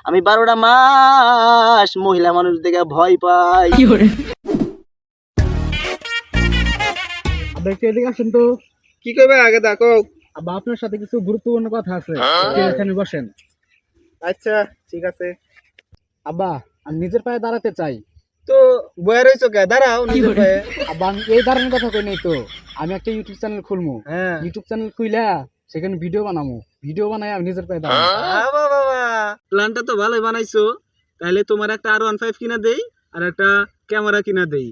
আমি 12টা মাস মহিলা মানুষ দেখে ভয় পাই। একটু এদিকে আসেন তো। কি করবে আগে দেখো। আব্বা আপনার সাথে কিছু গুরুত্বপূর্ণ কথা আছে, এখানে বসেন। আচ্ছা ঠিক আছে। আব্বা আমি নিজের পায়ে দাঁড়াতে চাই। তো বয়ে রয়েছো কে, দাঁড়াও নিজের পায়ে। আব্বা আমি এই দাঁড়ানোর কথা কই নাই তো, আমি একটা ইউটিউব চ্যানেল খুলবো। হ্যাঁ ইউটিউব চ্যানেল খুইলা সেখানে ভিডিও বানাবো, ভিডিও বানাই আমি নিজের পায়ে দাঁড়াবো। বাবা বাবা, প্ল্যানটা তো ভালোই বানাইছো। তাহলে তোমার একটা R15 কিনা দেই আর একটা ক্যামেরা কিনা দেই।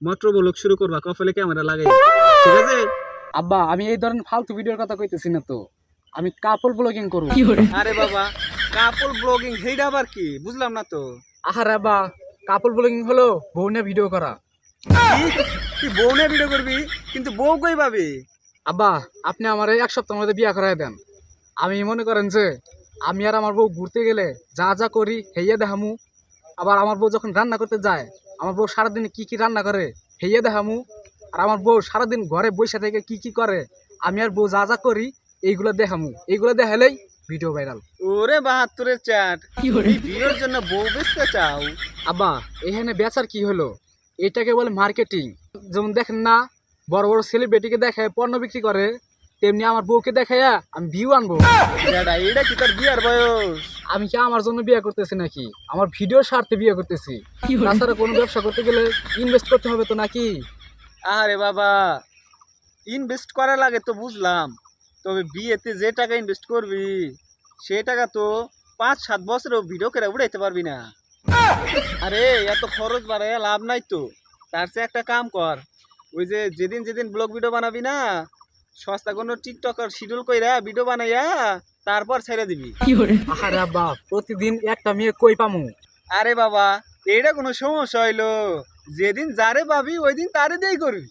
মাত্র ব্লগ শুরু করবা, কপালে ক্যামেরা লাগাই, ঠিক আছে? আব্বা আমি এই ধরনের ফালতু ভিডিওর কথা কইতেছি না তো, আমি কাপল ব্লগিং করবো। আরে বাবা, কাপল ব্লগিং সেইটা আবার কি, বুঝলাম না তো। আহার আব্বা, কাপল ব্লগিং হলো বউ নিয়ে ভিডিও করা। কি? তুই বউ নিয়ে ভিডিও করবি, কিন্তু বউ কই পাবি? আব্বা আপনি আমার এক সপ্তাহের মধ্যে বিয়ে করাই দেন। আমি মনে করেন যে আমি আর আমার বউ ঘুরতে গেলে যা যা করি হেইয়া দেখামু, আবার আমার বউ যখন রান্না করতে যায় আমার বউ সারাদিনে কি কি রান্না করে হেইয়া দেখামু, আর আমার বউ সারাদিন ঘরে বসে থেকে কি কি করে আমি আর বউ যা যা করি এইগুলো দেখামু। এইগুলো দেখালেই ভিডিও ভাইরাল। ওরে 72-এর চ্যাট, তুমি বিয়ের জন্য বউ বেচতে চাও? আব্বা এখানে বেচার কি হলো, এটাকে বলে মার্কেটিং। যেমন দেখেন না বড় বড় সেলিব্রিটিকে দেখায় পণ্য বিক্রি করে, তেমনি আমার বউকে দেখাইয়া আমি ভিউ আনবো। এটা এটা কি তোর বিয়ার বয়স? আমি কি আমার জন্য বিয়ে করতেছি নাকি, আমার ভিডিও স্বার্থে বিয়ে করতেছি। তাছাড়া কোনো ব্যবসা করতে গেলে ইনভেস্ট করতে হবে তো নাকি? আরে বাবা, ইনভেস্ট করা লাগে তো বুঝলাম, তবে বিয়েতে যে টাকা ইনভেস্ট করবি সে টাকা তো 5-7 বছরেও ভিডিও করে উড়াইতে পারবি না। আরে এত খরচ বাড়াইয়া লাভ নাই তো। তার চেয়ে একটা কাম কর, ওই যে যেদিন যেদিন ব্লগ ভিডিও বানাবি না, সস্তা কোনো টিকটকার শিডিউল কইরা ভিডিও বানাইয়া তারপর ছেড়ে দিবি। আরে আব্বা প্রতিদিন একটা মেয়ে কই পামু? আরে বাবা, এটা কোনো সমস্যা হইলো? যেদিন যারে পাবি ওই দিন তারে দিয়েই করবি।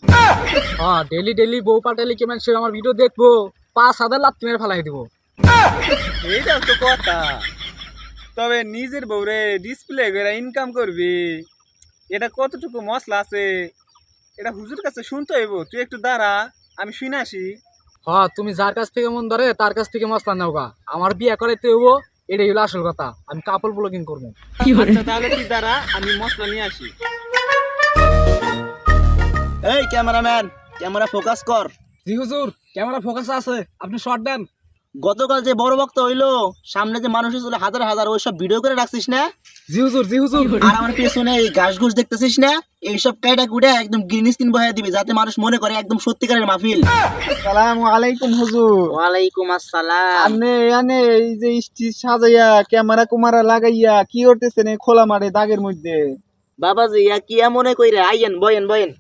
হ্যাঁ ডেলি ডেলি বউ পাঠালে কেমন সে আমার ভিডিও দেখবো, 5,000 লাত্তি মেরে ফেলাই দিব। এইটাও তো কথা। তবে নিজের বউরে ডিসপ্লে করে ইনকাম করবি, এটা কতটুকু মশলা আছে এটা হুজুর কাছে শুনতে হইব। তুই একটু দাঁড়া, আমি শুনে আসি। হ্যাঁ তুমি যার কাছ থেকে মন ধরে তার কাছ থেকে মশলা নেও গা, আমার বিয়ে করাইতে হইবো, এটাই হলো আসল কথা। আমি কাপল ব্লগিং করবো। আচ্ছা তাহলে তুই দাঁড়া, আমি মশলা নিয়ে আসি। এই ক্যামেরাম্যান, ক্যামেরা ফোকাস কর। জি হুজুর, ক্যামেরা ফোকাস আছে, আপনি শর্ট দেন। গতকাল যে বড় বক্তা হইলো, সামনে যে মানুষ ছিল হাজার হাজার, ওইসব ভিডিও করে রাখছিস না? জি হুজুর, জি হুজুর। আর আমার পেছনে এই ঘাস ঘুষ দেখতেছিস না? এইসব কাইটা কুড়ে একদম গ্রিন স্ক্রিন বহাই দিবি, যাতে মানুষ মনে করে একদম সত্যিকারের মাহফিল। আসসালামু আলাইকুম হুজুর। ওয়ালাইকুম আসসালাম। আপনি এনে এই যে স্টেজ সাজাইয়া ক্যামেরা কুমারা লাগাইয়া কি করতেছেন এই খোলা মাঠে দাগের মধ্যে? বাবাজি ইয়া কি মনে কইরা আইয়েন, বয়েন বয়েন।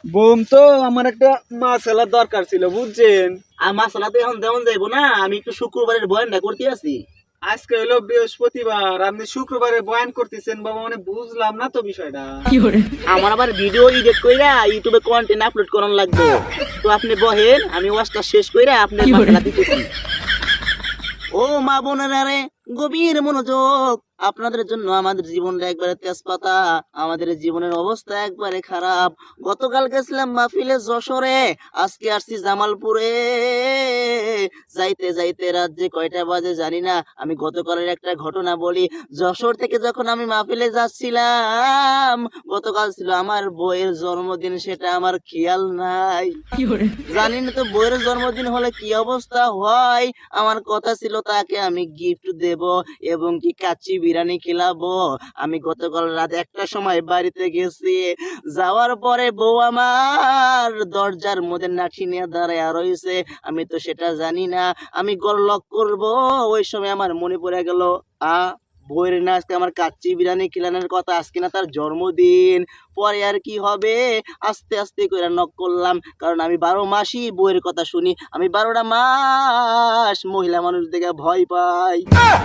বোম তো আমার একটা মাছালা দরকার ছিল বুঝছেন। আর মাসালাতে এখন দেওয়ান যাইবো না, আমি একটু শুক্রবারের বয়ানটা করতে আছি। আজকে হলো বৃহস্পতিবার, আপনি শুক্রবারে বয়ান করতেছেন বাবা, মানে বুঝলাম না তো বিষয়টা। আমার আবার ভিডিও এডিট কইরা ইউটিউবে কন্টেন্ট আপলোড করান লাগবে, তো আপনি বহেন, আমি ওয়াজটা শেষ কইরা আপনার মাসালা দিতেছি। ও মা বোনেরা রে, গভীর মনোযোগ। আপনাদের জন্য আমাদের জীবনটা একবারে তেজপাতা, আমাদের জীবনের অবস্থা একবারে খারাপ। গতকাল গেছিলাম মাহফিলে যশোরে, আজকে আসছি জামালপুরে। যাইতে যাইতে রাত যে কয়টা বাজে জানি না। আমি গতকালের একটা ঘটনা বলি। যশোর থেকে যখন আমি মাহফিলে যাচ্ছিলাম, গতকাল ছিল আমার বউয়ের জন্মদিন, সেটা আমার খেয়াল নাই। জানি না তো বউয়ের জন্মদিন হলে কি অবস্থা হয়। আমার কথা ছিল তাকে আমি গিফট দেব এবং কি কাচ্চি বিরিয়ানি খিলাবো। আমি গতকাল রাত 1টার সময় বাড়িতে গেছি। যাওয়ার পরে বউ আমার দরজার মধ্যে লাঠি নিয়ে দাঁড়ায় রইছে। আমি তো সেটা জানি না। আমি ঘর লক করবো, ওই সময় আমার মনে পড়ে গেল বউয়ের না আজকে আমার কাচ্চি বিরিয়ানি খিলানোর কথা, আজকে না তার জন্মদিন। পরে আর কি হবে, আস্তে আস্তে করে নক করলাম, কারণ আমি 12 মাসই বউয়ের কথা শুনি। আমি 12টা মাস মহিলা মানুষ দেখে ভয় পাই।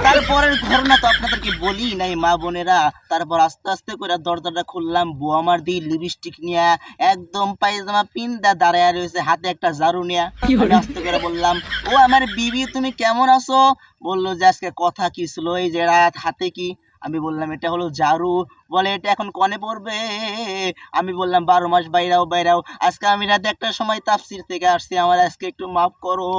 তারপরের ঘটনা তো আপনাদেরকে বলি নাই মা বোনেরা। তারপর আস্তে আস্তে করে দরজাটা খুললাম, বউ আমার দিয়ে লিপস্টিক নিয়ে একদম পায়জামা পিন্দা দাঁড়ায় রয়েছে, হাতে একটা ঝাড়ু নিয়ে। আমি আস্তে করে বললাম, ও আমার বিবি তুমি কেমন আছো? বললো যে আজকে কথা কি ছিল, এই যে রাত হাতে কি? আমি বললাম এটা হলো ঝাড়ু। বলে এটা এখন কনে পড়বে? আমি বললাম 12 মাস বাইরাও বাইরাও, আজকে আমি রাতে একটার সময় তাফসির থেকে আসছি, আমার আজকে একটু মাফ করো।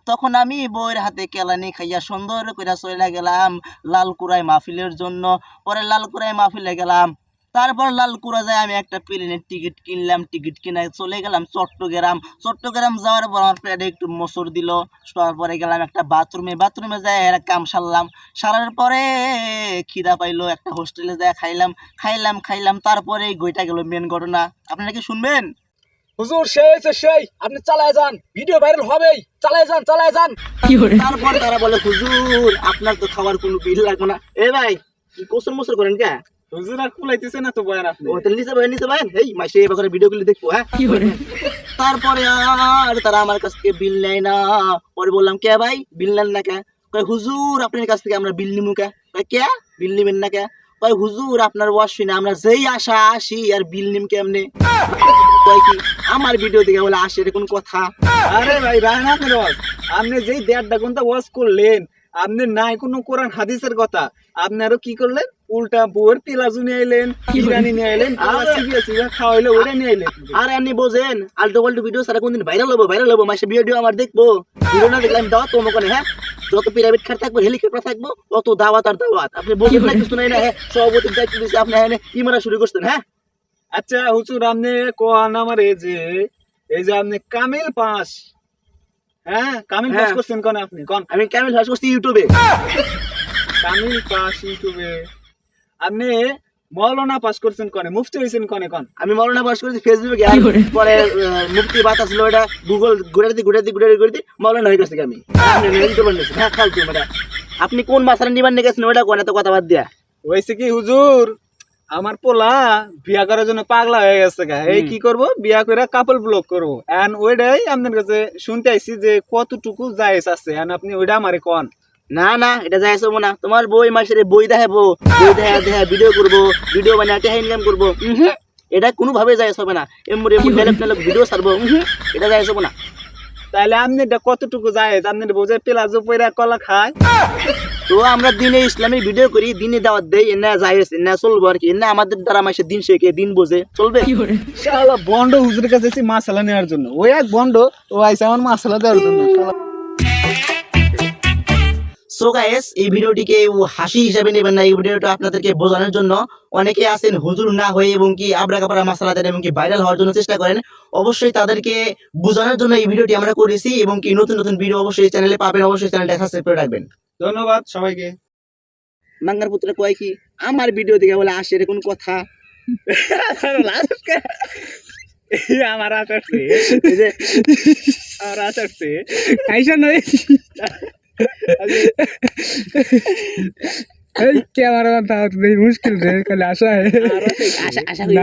তখন আমি বউয়ের হাতে কেলানি খাইয়া সুন্দর করে চলে গেলাম লালকুড়াই মাহফিলের জন্য। পরে লালকুড়াই মাহফিলে গেলাম, তারপর লালকুড়া যায় আমি একটা প্লেনের টিকিট কিনলাম, টিকিট কিনে চলে গেলাম চট্টগ্রাম। চট্টগ্রাম যাওয়ার পর আমার পেটে একটু মোচড় দিল, তারপরে গেলাম একটা বাথরুমে, বাথরুমে যাই এরা কাম সারলাম, সারার পরে খিদা পাইলো, একটা হোস্টেলে যায় খাইলাম, খাইলাম তারপরে গইটা গেল মেন ঘটনা। আপনারা কি শুনবেন? হুজুর সেই আপনি চালায় যান, ভিডিও ভাইরাল হবেই, চালায় যান। তারপর তারা বলে হুজুর আপনার তো খাবার কোনো বিল লাগবে না। এ ভাই কি কোসর মোসর করেন কে? হুজুর আর কুলাইতেছে না তো বয়ান আপনি। ও তাহলে নিচে ভাই এই মাসে এবার ভিডিও গুলো দেখবো। হ্যাঁ তারপরে আর তারা আমার কাছ থেকে বিল নেয় না। পরে বললাম কে ভাই বিল নেন না কে? কয় হুজুর আপনার কাছ থেকে আমরা বিল নিমু কে? কয় কে বিল নিবেন না কে? কয় হুজুর আপনার ওয়াজ শুনে আমরা যেই আশা আসি আর বিল নিম কেমনে? কয় কি আমার ভিডিও দেখে বলে আসে, এটা কোন কথা? আরে ভাই রায়ন আপনার ওয়াজ, আপনি যেই 1.5 ঘন্টা ওয়াজ করলেন, আপনি নাই কোনো কোরআন হাদিসের কথা, আপনি আরো কি করলেন? উল্টা বউয়ের তিলাজু নিয়ে আইলেন, বিরিয়ানি নিয়ে আইলেন, সিবিএসি খাওয়াইলে ওটা নিয়ে আইলেন। আর আপনি বোঝেন আলটো পাল্টো ভিডিও সারা কোনদিন ভাইরাল হবো মাসে ভিডিও আমার দেখবো, ভিডিও না দেখলে আমি দাওয়াত তো মনে হ্যাঁ যত প্রাইভেট খাট থাকবো হেলিকপ্টার থাকবো অত দাওয়াত আর দাওয়াত। আপনি বোঝেন না কিছু নাই না। হ্যাঁ সভাপতির দায়িত্ব দিয়েছে আপনি হ্যাঁ ইমারা শুরু করছেন। হ্যাঁ আচ্ছা হুজুর আপনি কোন আমার এই যে আপনি কামিল পাস, হ্যাঁ কামিল পাস হ্যাঁ। করছেন কোন আপনি কোন? আমি ক্যামেল সার্চ করছি ইউটিউবে। কামিল পাস ইউটিউবে। আপনি মৌলানা পাস করছেন কোনে? মুফতি হইছেন কোনে কোন? আমি মৌলানা পাস করেছি ফেসবুকে, আর পরে মুক্তি বাতা ছিল ওটা গুগল ঘুরে মৌলানা হয়ে গেছে আমি। আপনি ইউটিউবার নিয়েছেন হ্যাঁ ফালতু মেয়েটা। আপনি কোন মাসারা নিবার নিয়ে গেছেন ওটা কোন এত কথা বাদ দিয়া? হয়েছে কি হুজুর, আমার পোলা বিয়া করার জন্য পাগলা হয়ে গেছে গা। এই কি করব, বিয়া করে কাপল ব্লক করবো। এন্ড ওইটাই আপনার কাছে শুনতে আইছি যে কতটুকু জায়েজ আছে, এন্ড আপনি ওইটা আমারে কোন। না এটা যাই আসবো না। তোমার বই মাসের বই দেখাবো, বই দেখা ভিডিও করবো, ভিডিও বানিয়ে টাকা ইনকাম করবো, এটা কোনোভাবে যাই হবে না। এমনি ভিডিও ছাড়বো, এটা যাই আসবো না। তাহলে আপনি এটা কতটুকু জায়েজ? আপনি বোঝে পেলাজো পয়রা কলা খায়। তো আমরা দিনে ইসলামিক ভিডিও করি, দিনে দাওয়াত দেই, এনে যাই এনে চলবো আর কি। এনে আমাদের দ্বারা মাসে দিন শেখে দিন বোঝে চলবে। শালা বন্ড হুজুরের কাছে এসে মাসালা নেওয়ার জন্য, ওই এক বন্ড ও আইসা আমার মাসালা দেওয়ার জন্য। সো গাইস এই ভিডিওটিকে হাসি হিসাবে নেবেন না, এই ভিডিওটা আপনাদেরকে বোঝানোর জন্য। অনেকে আছেন হুজুর না হয়ে এবং কি আবরা কাপড়া মাসালা দেন এবং কি ভাইরাল হওয়ার জন্য চেষ্টা করেন, অবশ্যই তাদেরকে বোঝানোর জন্য এই ভিডিওটি আমরা করেছি। এবং কি নতুন ভিডিও অবশ্যই চ্যানেলে পাবেন, অবশ্যই চ্যানেলটা সাবস্ক্রাইব করে রাখবেন। ধন্যবাদ সবাইকে। মাঙ্গার পুত্র কয় কি আমার ভিডিও দেখে বলে আসে, এর কোন কথা? আমার আসছে এই যে আমার আসছে কাইসা নয় এই ক্যামেরা মুশকিল রে, কালে আশা আশা করি